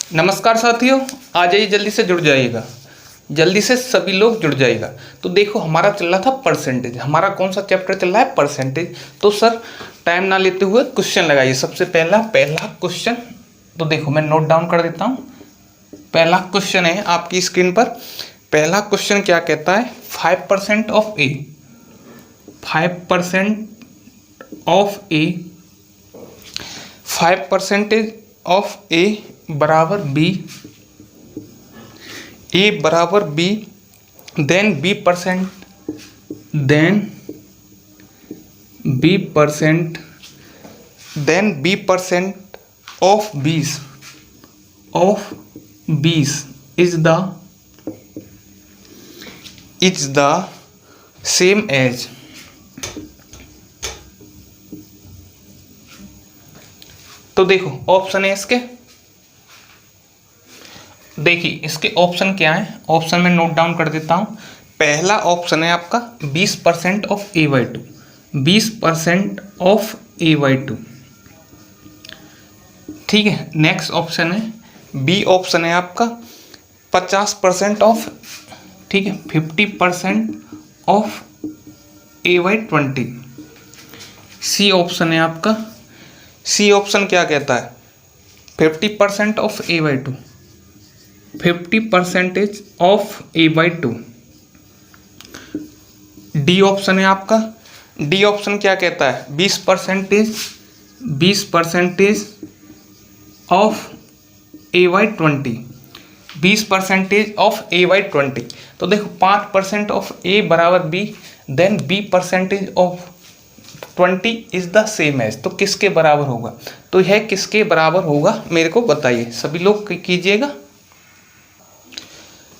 नमस्कार साथियों, आ जाइए, जल्दी से जुड़ जाइएगा, जल्दी से सभी लोग जुड़ जाइएगा। तो देखो, हमारा चल रहा था परसेंटेज। हमारा कौन सा चैप्टर चल रहा है? परसेंटेज। तो सर टाइम ना लेते हुए क्वेश्चन लगाइए। सबसे पहला क्वेश्चन तो देखो, मैं नोट डाउन कर देता हूँ। पहला क्वेश्चन है आपकी स्क्रीन पर। पहला क्वेश्चन क्या कहता है? 5% of A, 5% of A, 5% of ए बराबर बी, ए बराबर B, then B percent, then B percent, then B percent of बीस, ऑफ बीस इज द सेम एज। तो देखो ऑप्शन है इसके, देखिए इसके ऑप्शन क्या है। ऑप्शन में नोट डाउन कर देता हूं। पहला ऑप्शन है आपका 20% of a by two, 20% of a by two, ठीक है। नेक्स्ट ऑप्शन है बी, ऑप्शन है आपका 50% ऑफ, ठीक है, 50% of a by 20। C option है आपका, सी ऑप्शन क्या कहता है? 50% of a by two, 50% of a by two. D option है आपका, डी ऑप्शन क्या कहता है? 20% of a by 20, 20% of a by 20। तो देखो 5% ऑफ ए बराबर B, then b percentage of 20 is the same as. तो किसके बराबर होगा? तो यह किसके बराबर होगा मेरे को बताइए, सभी लोग कीजिएगा।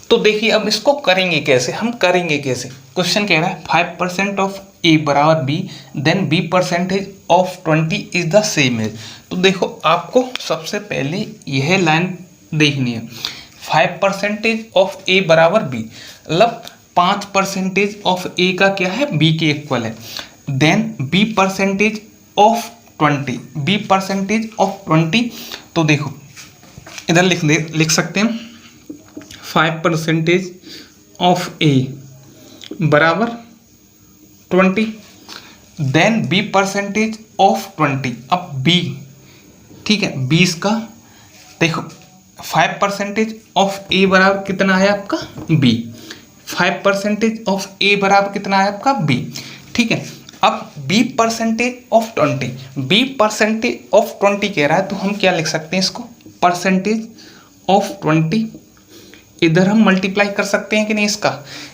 तो देखिए अब इसको करेंगे कैसे, हम करेंगे कैसे। क्वेश्चन कह रहा है 5% ऑफ ए बराबर B, then b percentage of 20 is the same as. तो देखो आपको सबसे पहले यह लाइन देखनी है। 5% ऑफ ए बराबर बी, मतलब 5% ऑफ ए का क्या है? बी के इक्वल है। Then b percentage of 20, b percentage of 20। तो देखो इधर लिख सकते हैं 5% ऑफ ए बराबर 20, देन बी परसेंटेज ऑफ 20। अब बी, ठीक है, 20 का देखो 5% ऑफ ए बराबर कितना है आपका? बी। 5% ऑफ ए बराबर कितना है आपका? बी, ठीक है। अब b percentage of 20, b percentage of 20 कह रहा है, तो हम क्या लिख सकते हैं इसको? Percentage of 20। इधर हम मल्टीप्लाई कर सकते हैं कि नहीं इसका?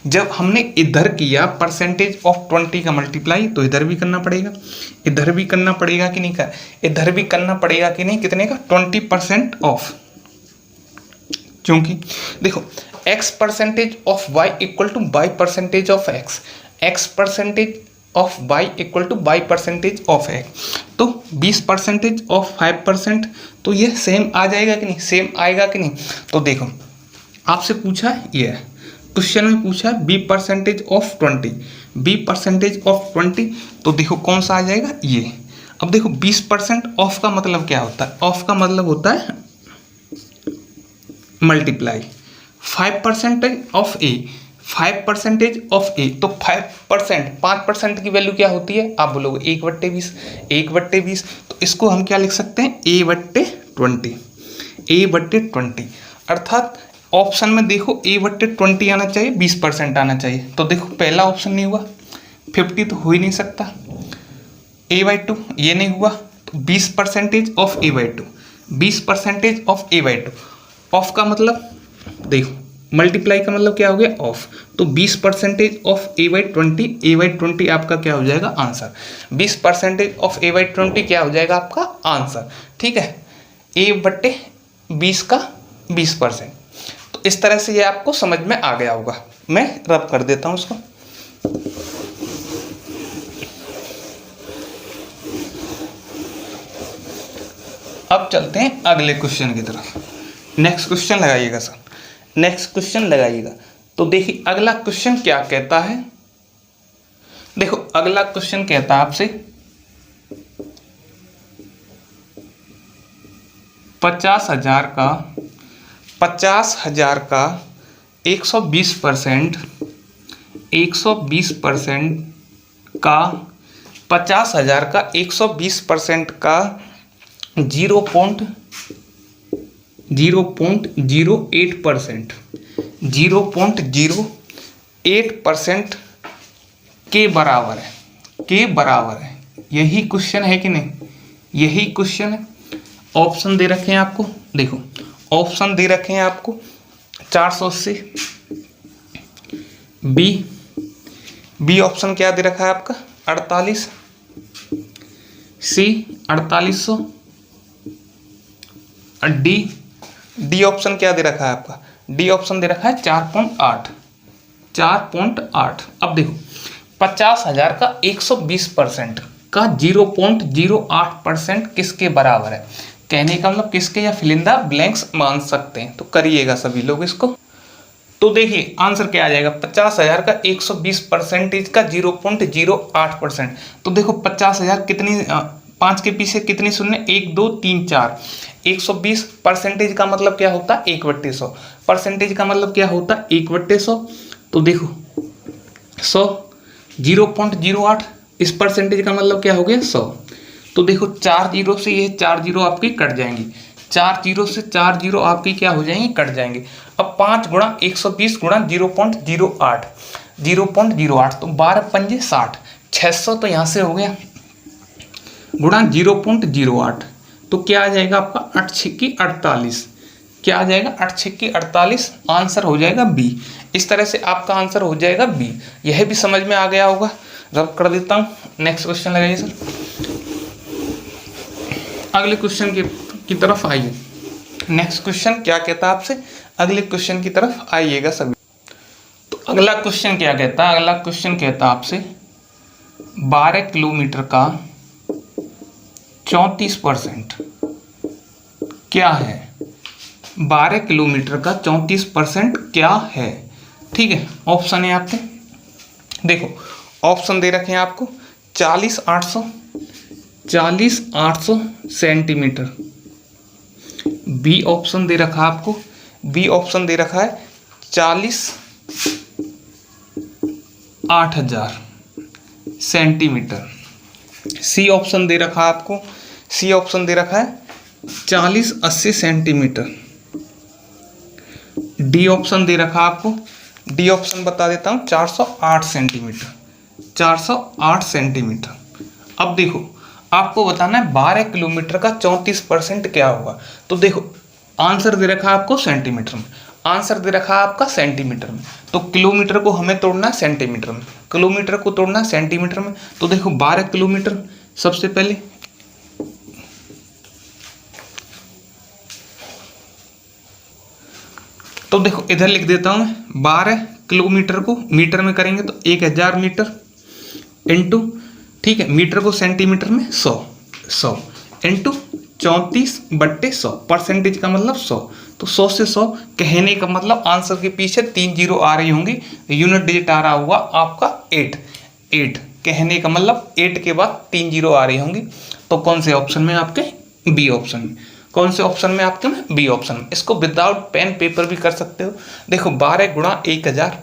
जब हमने इधर किया परसेंटेज ऑफ 20 का मल्टीप्लाई, तो इधर भी करना पड़ेगा, इधर भी करना पड़ेगा कि नहीं? इधर भी करना पड़ेगा कि नहीं? कितने का? 20% ऑफ। क्योंकि देखो x percentage of y equal to y percentage of x, x percentage of y equal to y percentage of x। तो 20% ऑफ 5%, तो ये सेम आ जाएगा कि नहीं? सेम आएगा कि नहीं? तो देखो आपसे पूछा है, ये क्वेश्चन में पूछा है b percentage of 20, b percentage of 20। तो देखो कौन सा आ जाएगा? ये। अब देखो 20% ऑफ का मतलब क्या होता है? ऑफ का मतलब होता है मल्टीप्लाई। 5% ऑफ ए, 5% ऑफ ए, तो 5%, 5% की वैल्यू क्या होती है? आप बोलोगे 1/20, 1/20। तो इसको हम क्या लिख सकते हैं? a/20, a/20। अर्थात ऑप्शन में देखो a/20 आना चाहिए, 20% आना चाहिए। तो देखो पहला ऑप्शन नहीं हुआ, 50 तो हो ही नहीं सकता, a/2 ये नहीं हुआ, तो 20% of a/2, 20% of a/2। Of का मतलब देखो, मल्टीप्लाई का मतलब क्या हो गया? ऑफ। तो 20% ऑफ a/20, a/20 आपका क्या हो जाएगा? आंसर। 20% ऑफ a/20 क्या हो जाएगा आपका? आंसर, ठीक है। a/20 का 20%। तो इस तरह से ये आपको समझ में आ गया होगा। मैं रब कर देता हूं उसको। अब चलते हैं अगले क्वेश्चन की तरफ। नेक्स्ट क्वेश्चन लगाइएगा सर, नेक्स्ट क्वेश्चन लगाइएगा। तो देखिए अगला क्वेश्चन क्या कहता है। देखो अगला क्वेश्चन कहता है आपसे 50,000 का 50,000 का 120%, 120% का 50,000 का 120% का 0.08%, 0.08% के बराबर है, के बराबर है। यही क्वेश्चन है कि नहीं, यही क्वेश्चन है। ऑप्शन दे रखे हैं आपको, देखो ऑप्शन दे रखे हैं आपको 480। बी ऑप्शन क्या दे रखा है आपका 48, सी 4800, और डी ऑप्शन क्या दे रखा है आपका, डी ऑप्शन दे रखा है 4.8, 4.8। अब देखो 50,000 का 120% का 0.08% किसके बराबर है, कहने का मतलब किसके, या फिल इन द ब्लैंक्स मान सकते हैं। तो करिएगा सभी लोग इसको। तो देखिए आंसर क्या आ जाएगा, 50,000 का 120% का 0.08%। तो देखो 50,000 कितनी, 5 के पीछे कितनी शून्य, 1 2 3 4। 120% का मतलब क्या होता है 1/100, परसेंटेज का मतलब क्या होता है 1/100। तो देखो 100, 0.08, इस परसेंटेज का मतलब क्या हो गया 100। तो देखो 4 जीरो से ये 4 जीरो आपकी कट जाएंगी, 4 जीरो से 4 जीरो आपकी क्या हो जाएंगी, कट जाएंगे। अब 5 गुणा 120 गुणा 0.08, 0.08 तो 12 पंजे 60, 600 तो यहाँ से हो गया, गुणा 0.08 तो क्या आ जाएगा आपका 8 छिक्की 48, क्या आ जाएगा 8 छिक्की 48, आंसर हो जाएगा बी। इस तरह से आपका आंसर हो जाएगा बी। यह भी समझ में आ गया होगा, रब कर देता हूँ। नेक्स्ट क्वेश्चन लगाइए सर, अगले क्वेश्चन की तरफ आइए। नेक्स्ट क्वेश्चन क्या कहता है आपसे, अगले क्वेश्चन की तरफ आइएगा सभी। तो अगला क्वेश्चन क्या कहता है, अगला क्वेश्चन कहता है आपसे 12 किलोमीटर का 34% क्या है, 12 किलोमीटर का 34% क्या है। ठीक है, ऑप्शन है आपके, देखो ऑप्शन दे रखे हैं आपको 40,800, 40,800 सेंटीमीटर। बी ऑप्शन दे रखा है आपको, बी ऑप्शन दे रखा है 40,0800 सेंटीमीटर। सी ऑप्शन दे रखा है आपको, सी ऑप्शन दे रखा है 40,80 सेंटीमीटर। डी ऑप्शन दे रखा है आपको, डी ऑप्शन बता देता हूँ 408 सेंटीमीटर, 408 सेंटीमीटर। अब देखो आपको बताना है 12 किलोमीटर का 34% क्या होगा। तो देखो आंसर दे रखा है आपको सेंटीमीटर में, आंसर दे रखा है आपका सेंटीमीटर में, तो किलोमीटर को हमें तोड़ना है सेंटीमीटर में, किलोमीटर को तोड़ना है सेंटीमीटर में। तो देखो 12 किलोमीटर, सबसे पहले तो देखो इधर लिख देता हूं मैं, 12 किलोमीटर को मीटर में करेंगे तो 1000 मीटर इंटू, ठीक है, मीटर को सेंटीमीटर में 100 इंटू 34/100, परसेंटेज का मतलब 100। तो 100 से 100, कहने का मतलब आंसर के पीछे 3 जीरो आ रही होंगी, यूनिट डिजिट आ रहा होगा आपका 8, कहने का मतलब 8 के बाद 3 जीरो आ रही होंगी। तो कौन से ऑप्शन में आपके, बी ऑप्शन में, कौन से ऑप्शन में आपके में, बी ऑप्शन में। इसको विदाउट पेन पेपर भी कर सकते हो। देखो 12 गुणा 1000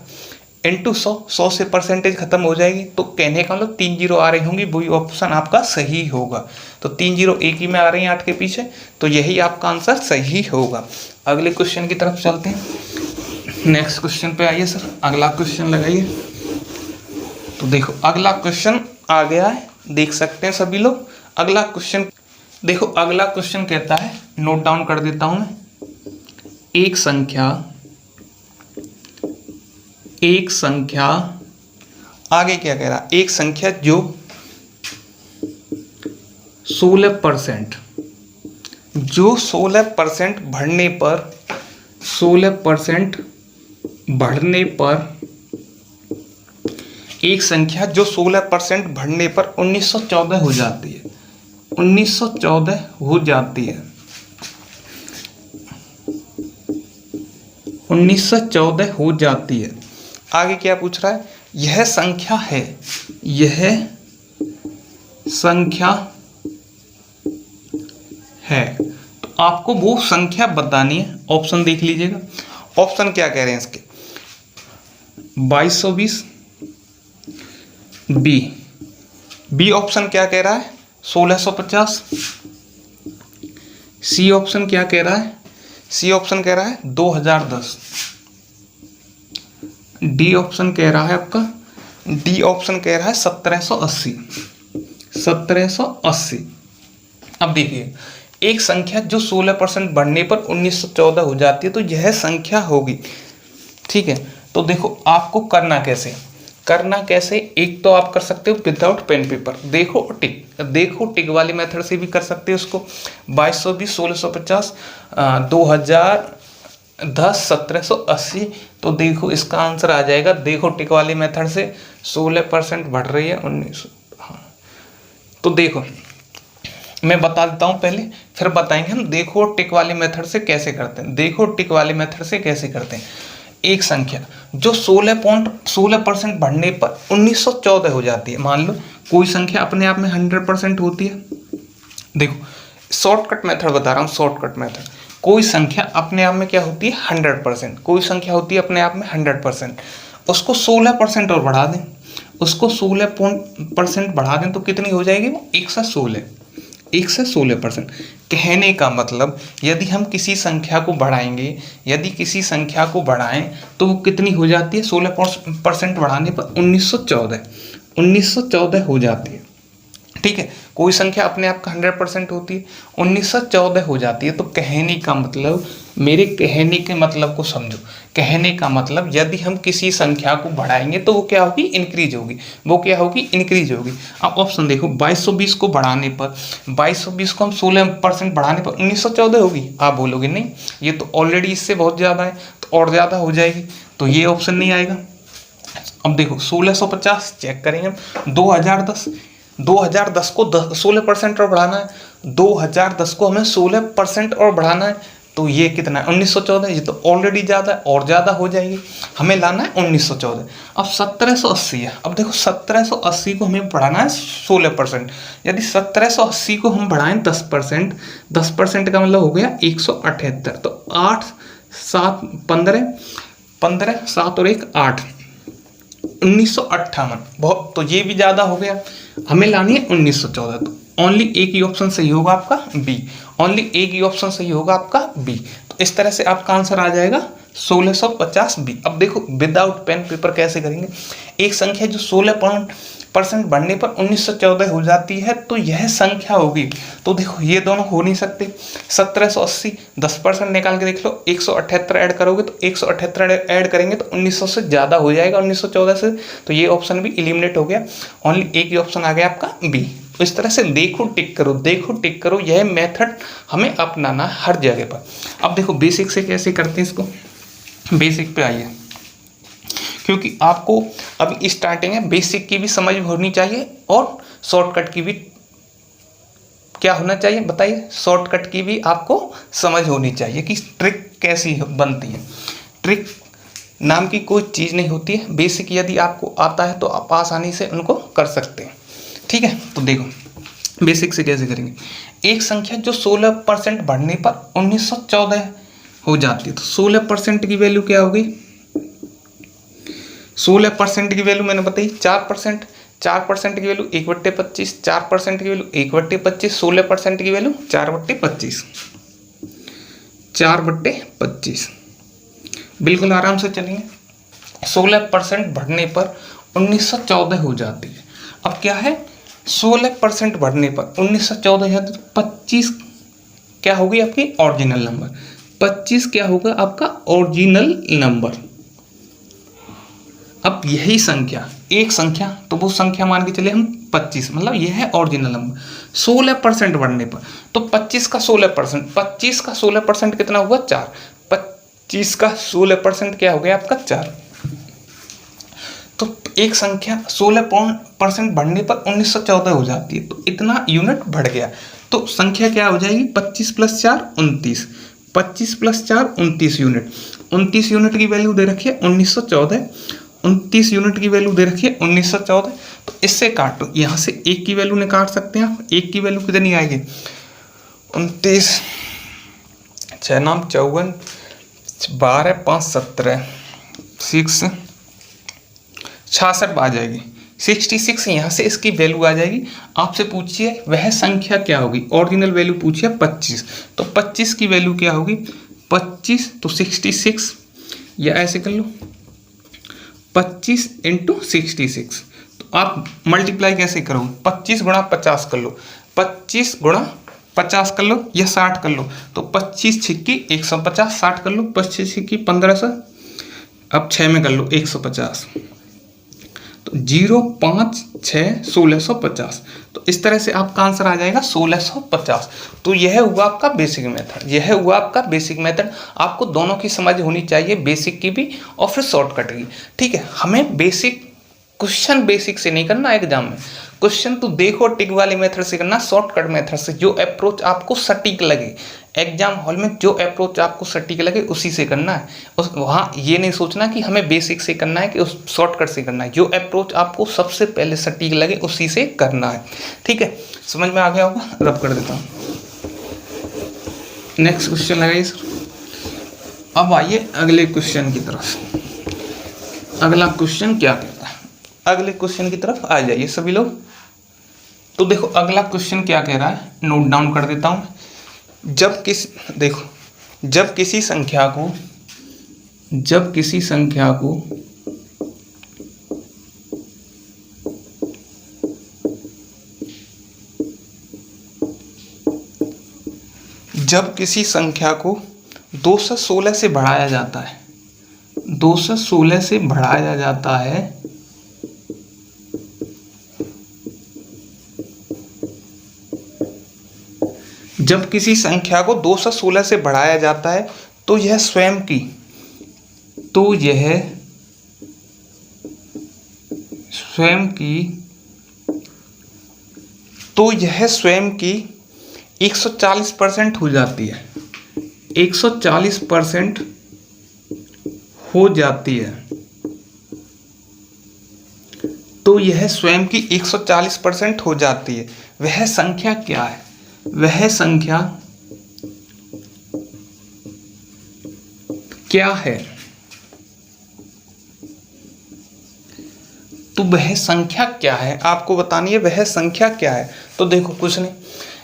इंटू 100, 100 से परसेंटेज खत्म हो जाएगी, तो कहने का मतलब 3 जीरो आ रही होंगी, वही ऑप्शन आपका सही होगा। तो 3 जीरो एक ही में आ रही हैं 8 के पीछे, तो यही आपका आंसर सही होगा। अगले क्वेश्चन की तरफ चलते हैं। नेक्स्ट क्वेश्चन पे आइए सर, अगला क्वेश्चन लगाइए। तो देखो अगला क्वेश्चन आ गया है, देख सकते हैं सभी लोग। अगला क्वेश्चन देखो, अगला क्वेश्चन कहता है, नोट डाउन कर देता हूं मैं, एक संख्या आगे क्या कह रहा, एक संख्या जो 16%, जो 16% बढ़ने पर 16% बढ़ने पर, एक संख्या जो 16% बढ़ने पर 1914 हो जाती है, 1914 हो जाती है, 1914 हो जाती है। आगे क्या पूछ रहा है, यह संख्या है, यह संख्या है। तो आपको वो संख्या बतानी है। ऑप्शन देख लीजिएगा, ऑप्शन क्या कह रहे हैं इसके, 2220, बी ऑप्शन क्या कह रहा है 1650, सी ऑप्शन क्या कह रहा है, सी ऑप्शन कह रहा है 2010, डी ऑप्शन कह रहा है आपका, डी ऑप्शन कह रहा है 1780, 1780। अब देखिए एक संख्या जो 16% बढ़ने पर 1914 हो जाती है तो यह संख्या होगी, ठीक है। तो देखो आपको करना कैसे, एक तो आप कर सकते हो विदाउट पेन पेपर, देखो टिक वाली मेथड से भी कर सकते हो उसको, 2220, 1650, 2010, 1780। तो देखो इसका आंसर आ जाएगा, देखो टिक वाली मेथड से 16% बढ़ रही है 19। हाँ तो देखो मैं बता देता हूँ पहले, फिर बताएंगे हम देखो टिक वाली मेथड से कैसे करते हैं। देखो टिक वाली मेथड से कैसे करते हैं, एक संख्या जो 16% बढ़ने पर 1914 हो जाती है, मान लो कोई संख्या अपने आप में 100% होती है। देखो शॉर्टकट मेथड बता रहा हूँ, शॉर्टकट मेथड, कोई संख्या अपने आप में क्या होती है 100%, कोई संख्या होती है अपने आप में 100%, उसको 16% और बढ़ा दें, उसको 16% बढ़ा दें तो कितनी हो जाएगी वो 116%। कहने का मतलब यदि हम किसी संख्या को बढ़ाएंगे, यदि किसी संख्या को बढ़ाएं तो वो कितनी हो जाती है, 16% बढ़ाने पर 1914 हो जाती है, ठीक है। कोई संख्या अपने आप का 100% होती है, 1914 हो जाती है। तो कहने का मतलब, मेरे कहने के मतलब को समझो, कहने का मतलब यदि हम किसी संख्या को बढ़ाएंगे तो वो क्या होगी, इंक्रीज होगी, वो क्या होगी, इंक्रीज होगी। अब ऑप्शन देखो 2220 को बढ़ाने पर, 2220 को हम 16% बढ़ाने पर 1914 होगी, आप बोलोगे नहीं ये तो ऑलरेडी इससे बहुत ज़्यादा है, तो और ज़्यादा हो जाएगी, तो ये ऑप्शन नहीं आएगा। अब देखो 1650 चेक करेंगे हम, 2010 को 16% और बढ़ाना है, 2010 को हमें 16% और बढ़ाना है, तो ये कितना है 1914, ये तो ऑलरेडी ज़्यादा है, और ज़्यादा हो जाएगी, हमें लाना है 1914। अब 1780 है, अब देखो 1780 को हमें बढ़ाना है 16%, यदि 1780 को हम बढ़ाएं 10%, 10% का मतलब हो गया 178, तो 8 7 15 15 7 और 1 8, 1958, बहुत, तो ये भी ज़्यादा हो गया, हमें लानी है 1914। तो ओनली एक ही ऑप्शन सही होगा आपका बी, ओनली एक ही ऑप्शन सही होगा आपका बी। तो इस तरह से आपका आंसर आ जाएगा 1650 बी। अब देखो विदाउट पेन पेपर कैसे करेंगे, एक संख्या जो 16% बढ़ने पर 1914 हो जाती है तो यह संख्या होगी, तो देखो ये दोनों हो नहीं सकते, 1780 10% निकाल के देख लो, 178 ऐड करोगे तो 178 ऐड करेंगे तो 1900 से ज़्यादा हो जाएगा 1914 से, तो ये ऑप्शन भी एलिमिनेट हो गया, ओनली एक ही ऑप्शन आ गया आपका बी। तो इस तरह से देखो टिक करो, यह मेथड हमें अपनाना हर जगह पर। अब देखो बेसिक से कैसे करते हैं इसको, बेसिक पे आइए, क्योंकि आपको अभी स्टार्टिंग है, बेसिक की भी समझ होनी चाहिए और शॉर्टकट की भी क्या होना चाहिए बताइए, शॉर्टकट की भी आपको समझ होनी चाहिए कि ट्रिक कैसी बनती है। ट्रिक नाम की कोई चीज़ नहीं होती है, बेसिक यदि आपको आता है तो आप आसानी से उनको कर सकते हैं, ठीक है। तो देखो बेसिक से कैसे करेंगे, एक संख्या जो 16% बढ़ने पर 1914 हो जाती है, तो 16% की वैल्यू क्या होगी, 16% की वैल्यू मैंने बताई 4%, 4% की वैल्यू 1/25, 4% की वैल्यू 1/25, 16% की वैल्यू 4/25, 4/25। बिल्कुल आराम से चलेंगे, 16% बढ़ने पर 1914 हो जाती है। अब क्या है 16% बढ़ने पर 1914 हो जाती है, तो 25 क्या होगी आपकी ओरिजिनल नंबर, 25 क्या होगा आपका ओरिजिनल नंबर। अब यही संख्या, एक संख्या, तो वो संख्या मान के चले हम 25, मतलब यह है ओरिजिनल नंबर, 16% बढ़ने पर, तो 25 का 16%, 25 का 16% कितना हुआ 4, 25 का 16% क्या हो गया आपका 4। तो एक संख्या 16% बढ़ने पर 1914 हो जाती है, तो इतना यूनिट बढ़ गया, तो संख्या क्या हो जाएगी 25 + 4 29, 25 + 4 29 यूनिट, 29 यूनिट की वैल्यू दे रखी है 1914, 29 यूनिट की वैल्यू दे रखी है 1914। तो इससे काटो, यहाँ से एक की वैल्यू निकाल सकते हैं आप, एक की वैल्यू कितनी आएगी 29 6 नाम 54, 12 5 17, 6 66 आ जाएगी। 66 यहाँ से इसकी वैल्यू आ जाएगी। आपसे पूछिए वह संख्या क्या होगी, ओरिजिनल वैल्यू पूछिए 25, तो 25 की वैल्यू क्या होगी, 25 तो 66, या ऐसे कर लो 25 इंटू 66। तो आप मल्टीप्लाई कैसे करोगे, 25 गुणा 50 कर लो, 25 गुणा 50 कर लो या 60 कर लो, तो 25 छिक्की 150, 60 कर लो 25 छिक्की 1500, अब 6 में कर लो 150, तो 0 5 6 1650। तो इस तरह से आपका आंसर आ जाएगा 1650। तो यह हुआ आपका बेसिक मेथड, यह हुआ आपका बेसिक मेथड। आपको दोनों की समझ होनी चाहिए, बेसिक की भी और फिर शॉर्टकट की। ठीक है, हमें बेसिक क्वेश्चन बेसिक से नहीं करना एग्जाम में, क्वेश्चन तो देखो टिक वाले मेथड से करना, शॉर्टकट मेथड से, जो अप्रोच आपको सटीक लगे एग्जाम हॉल में, जो अप्रोच आपको सटीक लगे उसी से करना है। उस वहाँ ये नहीं सोचना कि हमें बेसिक से करना है कि उस शॉर्टकट से करना है, जो अप्रोच आपको सबसे पहले सटीक लगे उसी से करना है। ठीक है, समझ में आ गया होगा, रब कर देता हूँ। नेक्स्ट क्वेश्चन लगाइए सर। अब आइए अगले क्वेश्चन की तरफ। अगला क्वेश्चन क्या कहता है, अगले क्वेश्चन की तरफ आ जाइए सभी लोग। तो देखो अगला क्वेश्चन क्या कह रहा है, नोट डाउन कर देता हूं। जब किसी संख्या को जब किसी संख्या को 216 से बढ़ाया जाता है, 216 से बढ़ाया जाता है, जब किसी संख्या को 216 से बढ़ाया जाता है तो यह स्वयं की 140% हो जाती है, 140% हो जाती है। तो यह स्वयं की 140% हो जाती है, वह संख्या क्या है, वह संख्या क्या है। तो वह संख्या क्या है आपको बतानी है, वह संख्या क्या है। तो देखो कुछ नहीं,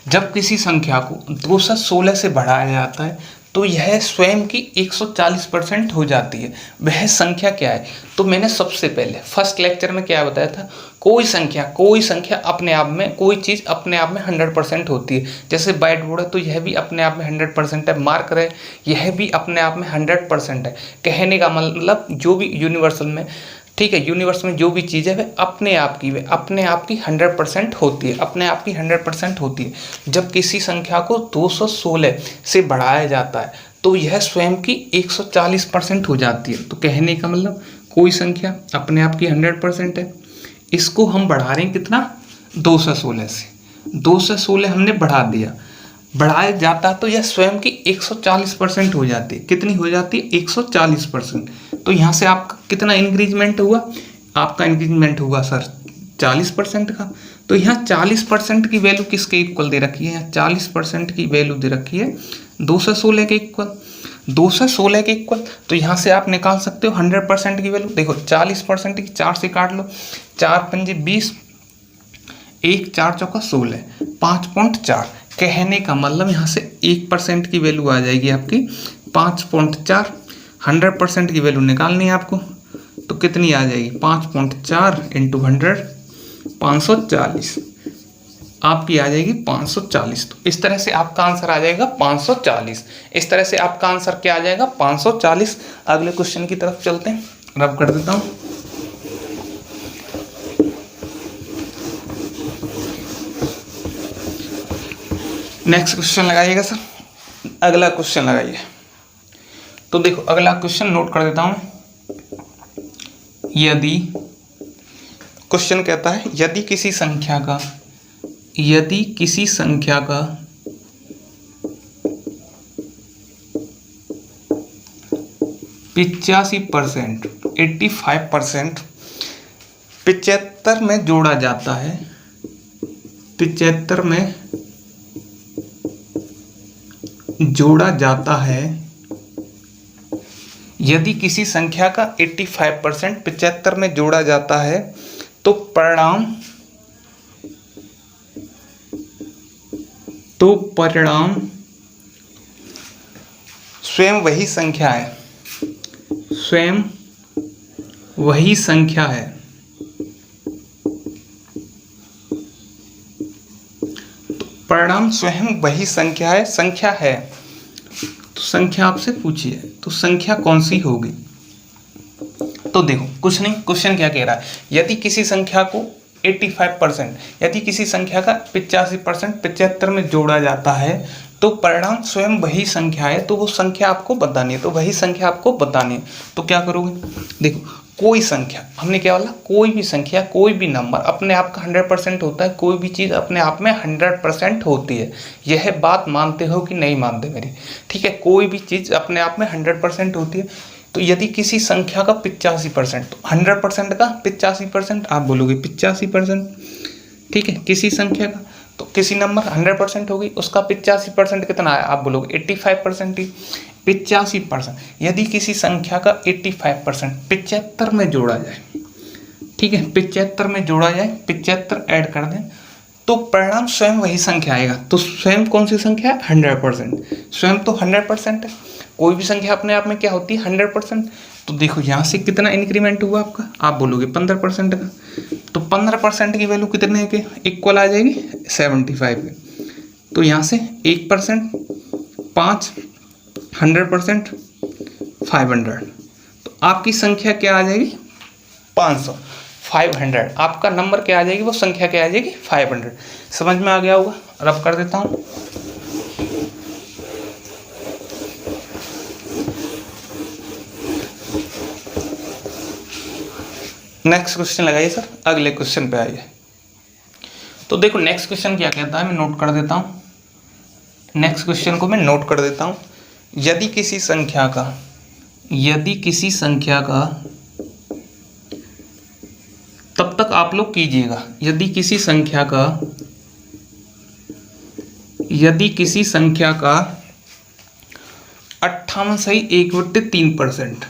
जब किसी संख्या को 216 से बढ़ाया जाता है तो यह स्वयं की 140% हो जाती है, वह संख्या क्या है। तो मैंने सबसे पहले फर्स्ट लेक्चर में क्या बताया था, कोई संख्या अपने आप में, कोई चीज़ अपने आप में 100% होती है। जैसे व्हाइट बोर्ड है तो यह भी अपने आप में 100% है, मार्कर है यह भी अपने आप में 100% है। कहने का मतलब जो भी यूनिवर्सल में, ठीक है, यूनिवर्स में जो भी चीज़ है वह अपने आप की 100% होती है, अपने आप की 100% होती है। जब किसी संख्या को 216 से बढ़ाया जाता है तो यह स्वयं की 140% हो जाती है। तो कहने का मतलब कोई संख्या अपने आप की 100% है, इसको हम बढ़ा रहे हैं कितना, 216 से, 216 हमने बढ़ा दिया, बढ़ाया जाता तो यह स्वयं की 140% हो जाती है। कितनी हो जाती है, 140%। तो यहाँ से आपका कितना इंक्रीजमेंट हुआ, आपका इंक्रीजमेंट हुआ सर 40% का। तो यहाँ 40% की वैल्यू किसके इक्वल दे रखी है, यहाँ 40% की वैल्यू दे रखी है 216 के इक्वल, 216 के इक्वल। तो यहाँ से आप निकाल सकते हो 100% की वैल्यू। देखो 40% की 4 से काट लो, 4 पंजे 20, 1 4 चौका 16, 5.4। कहने का मतलब यहाँ से 1% की वैल्यू आ जाएगी आपकी 5.4। 100% की वैल्यू निकालनी है आपको, तो कितनी आ जाएगी, 5.4 इंटू 100, 540 आपकी आ जाएगी 540। तो इस तरह से आपका आंसर आ जाएगा 540। इस तरह से आपका आंसर क्या आ जाएगा, 540। अगले क्वेश्चन की तरफ चलते हैं, रब कर देता हूँ। नेक्स्ट क्वेश्चन लगाइएगा सर, अगला क्वेश्चन लगाइए। तो देखो अगला क्वेश्चन नोट कर देता हूं। यदि क्वेश्चन कहता है यदि किसी संख्या का 85%, 85% 75 में जोड़ा जाता है, 75 में जोड़ा जाता है, यदि किसी संख्या का 85% 75 में जोड़ा जाता है तो परिणाम स्वयं वही संख्या है, स्वयं वही संख्या है। तो परिणाम स्वयं वही संख्या है। तो संख्या आपसे पूछिए, तो संख्या कौन सी होगी? तो देखो कुछ नहीं, क्वेश्चन क्या कह रहा है, यदि किसी संख्या को 85%, यदि किसी संख्या का 85% 75 में जोड़ा जाता है तो परिणाम स्वयं वही संख्या है, तो वो संख्या आपको बतानी है, तो वही संख्या आपको बतानी है। तो क्या करोगे, देखो कोई संख्या, हमने क्या बोला, कोई भी संख्या, कोई भी नंबर अपने आप का 100% होता है, कोई भी चीज़ अपने आप में 100% होती है। यह बात मानते हो कि नहीं मानते मेरी? ठीक है, कोई भी चीज़ अपने आप में 100% होती है। तो यदि किसी संख्या का 85%, तो 100% का 85% आप बोलोगे 85%, ठीक है। किसी संख्या का, तो किसी नंबर 100% होगी, उसका 85% कितना है, आप बोलोगे 85% ही। 85%, यदि किसी संख्या का 85% 75 में जोड़ा जाए, ठीक है, 75 में जोड़ा जाए, 75 ऐड कर दें तो परिणाम स्वयं वही संख्या आएगा। तो स्वयं कौन सी संख्या है, 100%, स्वयं तो 100% है। कोई भी संख्या अपने आप में क्या होती है, 100%। तो देखो यहाँ से कितना इंक्रीमेंट हुआ आपका, आप बोलोगे 15% का। तो 15% की वैल्यू कितने के इक्वल आ जाएगी, 75 के। तो यहाँ से 1%, 5, 100%, 500। तो आपकी संख्या क्या आ जाएगी, 500, 500। आपका नंबर क्या आ जाएगी, वो संख्या क्या आ जाएगी, 500। समझ में आ गया होगा। रब कर देता हूँ। नेक्स्ट क्वेश्चन लगाइए सर, अगले क्वेश्चन पे आइए। तो देखो नेक्स्ट क्वेश्चन क्या कहता है, मैं नोट कर देता हूँ। नेक्स्ट क्वेश्चन को मैं नोट कर देता हूँ। यदि किसी संख्या का तब तक आप लोग कीजिएगा, यदि किसी संख्या का 58 सही 1/3%,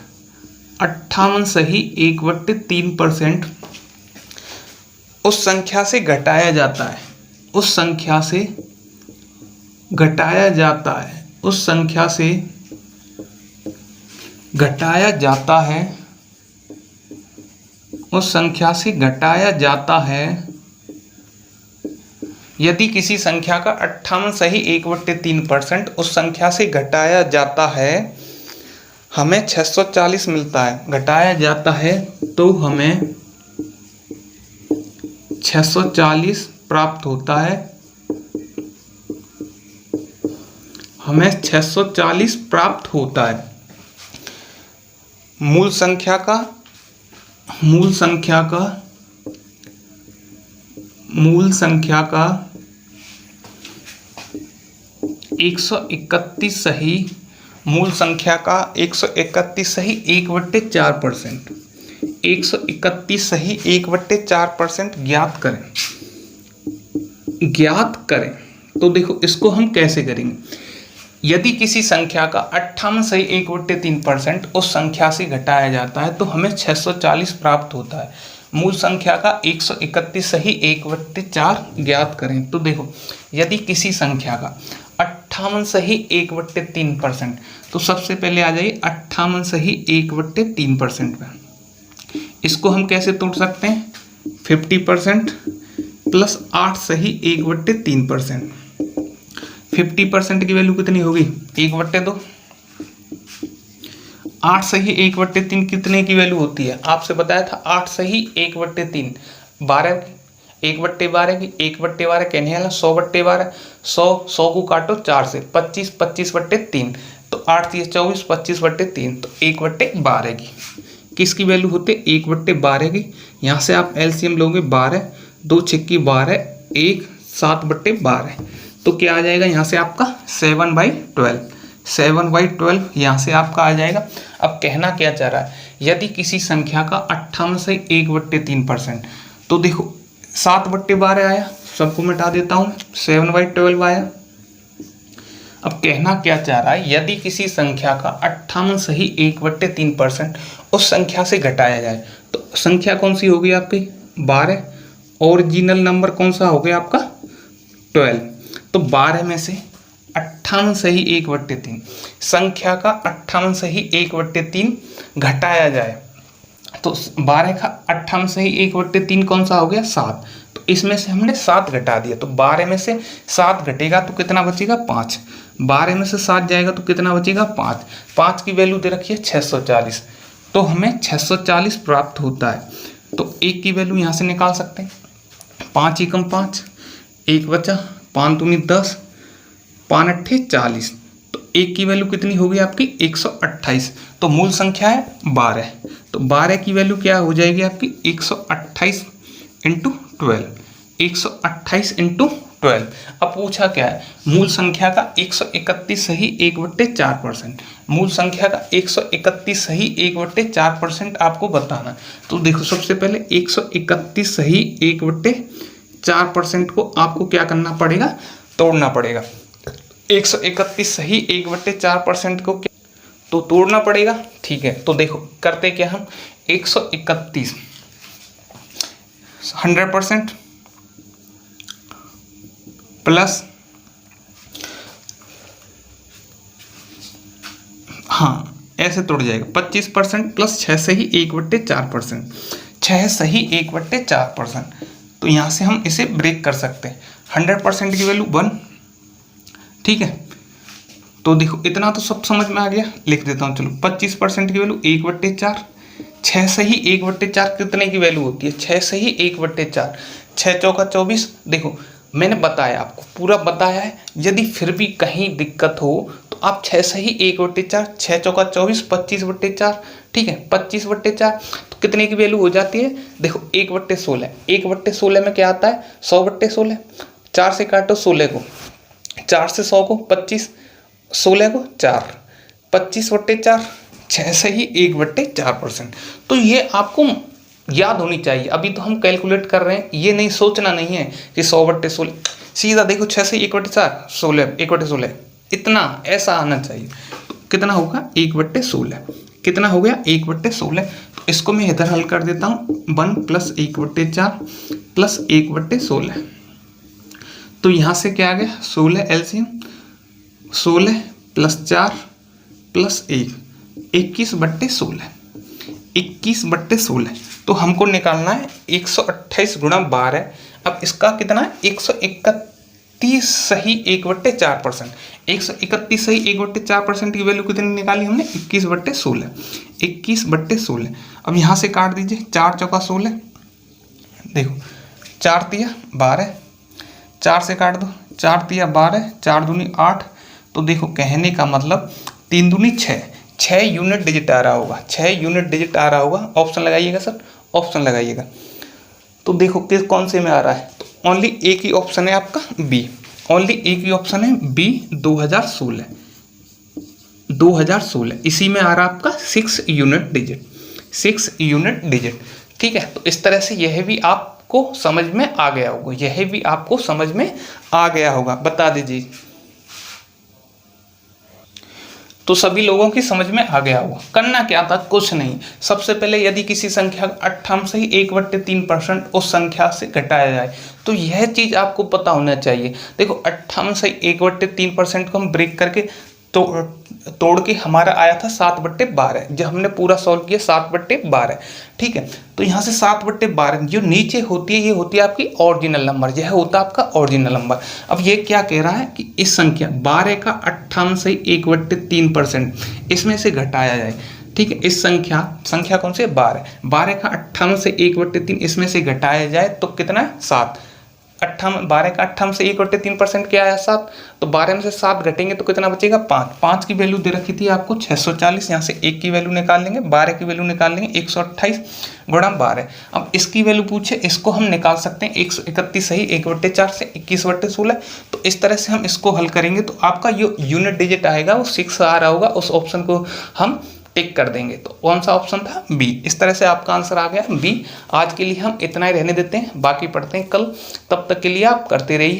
58 सही 1/3% उस संख्या से घटाया जाता है, उस संख्या से घटाया जाता है, उस संख्या से घटाया जाता है, उस संख्या से घटाया जाता है। यदि किसी संख्या का 58 सही 1/3% उस संख्या से घटाया जाता है, हमें 640 मिलता है। घटाया जाता है तो हमें 640 प्राप्त होता है, हमें 640 प्राप्त होता है। मूल संख्या का 131 सही, मूल संख्या का 131 सही 1/4%, 131 सही 1/4% ज्ञात करें। तो देखो इसको हम कैसे करेंगे, यदि किसी संख्या का 58 सही 1/3% उस संख्या से घटाया जाता है तो हमें 640 प्राप्त होता है। मूल संख्या का 131 सही 1/4 ज्ञात करें। तो देखो यदि किसी संख्या का 58 सही 1/3%, तो सबसे पहले आ जाइए 58 सही 1/3% पे। इसको हम कैसे तोड़ सकते हैं, 50% प्लस 8 सही 1/3%। 50% की वैल्यू कितनी होगी, 1/2। 8 सही 1/3 कितने की वैल्यू होती है, आपसे बताया था 8 सही 1/3, 12, 1/12 की 1/12 कहने वाला 100/12, 100 को काटो 4 से, 25, 25/3, तो 8 3 24, 25/3, तो 1/12 की किसकी वैल्यू होती है, 1/12 की। यहाँ से आप एलसीएम लोगे 12, 2 6 12, 1 7/12, तो क्या आ जाएगा यहाँ से आपका 7/12, 7/12 यहाँ से आपका आ जाएगा। अब कहना क्या चाह रहा है, यदि किसी संख्या का 58 से 1/3%, तो देखो 7/12 आया, सबको मिटा देता हूँ, 7/12 आया। अब कहना क्या चाह रहा है, यदि किसी संख्या का 58 सही 1/3% उस संख्या से घटाया जाए तो संख्या कौन सी होगी आपकी 12, ओरिजिनल नंबर कौन सा हो गया आपका 12। तो 12 में से 58 सही 1/3 संख्या का 58 सही 1/3 घटाया जाए तो 12 का 58 सही 1/3 कौन सा हो गया 7। तो इसमें से हमने 7 घटा दिया, तो 12 में से 7 घटेगा तो कितना बचेगा 5। 12 में से 7 जाएगा तो कितना बचेगा 5। 5 की वैल्यू दे रखी है 640, तो हमें 640 प्राप्त होता है। तो 1 की वैल्यू यहाँ से निकाल सकते हैं, 5 एकम 5, 1 बचा, 5 दूनी 10, 5 अट्ठे 40, तो 1 की वैल्यू कितनी होगी आपकी 128। तो मूल संख्या है 12, तो 12 की वैल्यू क्या हो जाएगी आपकी 128 इंटू 12, 128 इंटू 12। अब पूछा क्या है, मूल संख्या का 131 सही 1/4%, मूल संख्या का 131 सही 1/4% आपको बताना। तो देखो सबसे पहले 131 सही 1/4% को आपको क्या करना पड़ेगा, तोड़ना पड़ेगा। 131 सही 1/4% को तो तोड़ना पड़ेगा, ठीक है। तो देखो करते क्या हम, 131 100% प्लस, हाँ ऐसे तोड़ जाएगा 25% प्लस 6 सही 1/4%, 6 सही 1/4%। तो यहाँ से हम इसे ब्रेक कर सकते हैं। 100% की वैल्यू 1, ठीक है। तो देखो इतना तो सब समझ में आ गया, लिख देता हूँ चलो। 25% की वैल्यू 1/4, 6 सही 1/4 कितने की वैल्यू होती है 6 सही 1/4, 6 चौका 24। देखो मैंने बताया आपको, पूरा बताया है, यदि फिर भी कहीं दिक्कत हो तो आप 6 सही 1/4, 6 चौका 24, 25/4, ठीक है। 25/4 तो कितने की वैल्यू हो जाती है, देखो 1/16, 1/16 में क्या आता है 100/16, 4 से काटो 16 को, 4 से 100 को 25, 16 को 4, 25/4, 6 सही 1/4%। तो ये आपको याद होनी चाहिए। अभी तो हम कैलकुलेट कर रहे हैं, ये नहीं सोचना नहीं है कि 100/16, सीधा देखो 6 से 1/4, 16, 1/16, इतना ऐसा आना चाहिए। तो कितना होगा 1/16, कितना हो गया 1/16। तो इसको मैं इधर हल कर देता हूँ, 1 + 1/4 + 1/16। तो यहाँ से क्या आ गया 16 एलसीएम, 16 + 4 + 1, 21/16, 21/16। तो हमको निकालना है 128 × 12। अब इसका कितना है 131 सही 1/4%, 131 सही 1/4% की वैल्यू कितनी निकाली हमने 21/16, 21/16। अब यहाँ से काट दीजिए, 4 चौका 16, देखो 4 तिया 12, 4 से काट दो, 4 तिया 12, 4 दूनी 8। तो देखो कहने का मतलब 3 दूनी 6, 6 यूनिट डिजिट आ रहा होगा, 6 यूनिट डिजिट आ रहा होगा। ऑप्शन लगाइएगा सर, ऑप्शन लगाइएगा। तो देखो किस कौन से में आ रहा है, तो ओनली एक ही ऑप्शन है आपका बी, ओनली एक ही ऑप्शन है बी 2016, 2016 इसी में आ रहा आपका 6 यूनिट डिजिट, 6 यूनिट डिजिट, ठीक है। तो इस तरह से यह भी आपको समझ में आ गया होगा, यह भी आपको समझ में आ गया होगा, बता दीजिए। तो सभी लोगों की समझ में आ गया होगा। करना क्या था, कुछ नहीं। सबसे पहले यदि किसी संख्या का 58 से 1/3% उस संख्या से घटाया जाए तो यह चीज़ आपको पता होना चाहिए। देखो 58 से 1/3% को हम ब्रेक करके तोड़ के हमारा आया था 7/12, जब हमने पूरा सॉल्व किया 7/12, ठीक है। तो यहाँ से 7/12 जो नीचे होती है ये होती है आपकी ओरिजिनल नंबर, यह होता है आपका ओरिजिनल नंबर। अब ये क्या कह रहा है कि इस संख्या 12 का 58 से 1/3% इसमें से घटाया जाए, ठीक है। इस संख्या कौन सी है 12 का 58 से 1/3 इसमें से घटाया जाए तो कितना है 7। 12 का 58 से 1/3% क्या आया 7। तो 12 में से 7 घटेंगे तो कितना बचेगा 5। 5 की वैल्यू दे रखी थी आपको 640, यहाँ से 1 की वैल्यू निकाल लेंगे, 12 की वैल्यू निकाल लेंगे 128 × 12। अब इसकी वैल्यू पूछे, इसको हम निकाल सकते हैं 131 सही 1/4 से 21/16। तो इस तरह से हम इसको हल करेंगे तो आपका जो यूनिट डिजिट आएगा वो 6 आ रहा होगा, उस ऑप्शन को हम टिक कर देंगे। तो कौन सा ऑप्शन था बी। इस तरह से आपका आंसर आ गया बी। आज के लिए हम इतना ही रहने देते हैं, बाकी पढ़ते हैं कल। तब तक के लिए आप करते रहिए।